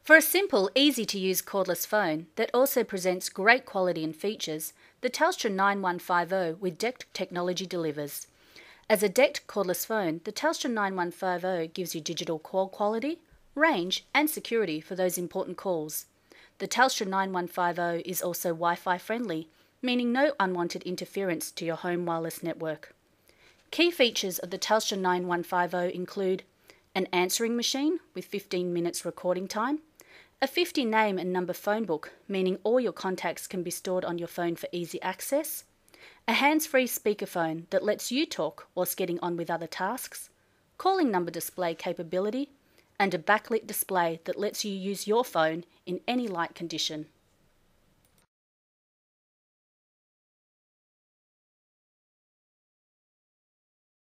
For a simple, easy-to-use cordless phone that also presents great quality and features, the Telstra 9150 with DECT technology delivers. As a DECT cordless phone, the Telstra 9150 gives you digital call quality, range and security for those important calls. The Telstra 9150 is also Wi-Fi friendly, meaning no unwanted interference to your home wireless network. Key features of the Telstra 9150 include an answering machine with 15 minutes recording time, a 50 name and number phone book, meaning all your contacts can be stored on your phone for easy access, a hands-free speakerphone that lets you talk whilst getting on with other tasks, calling number display capability, and a backlit display that lets you use your phone in any light condition.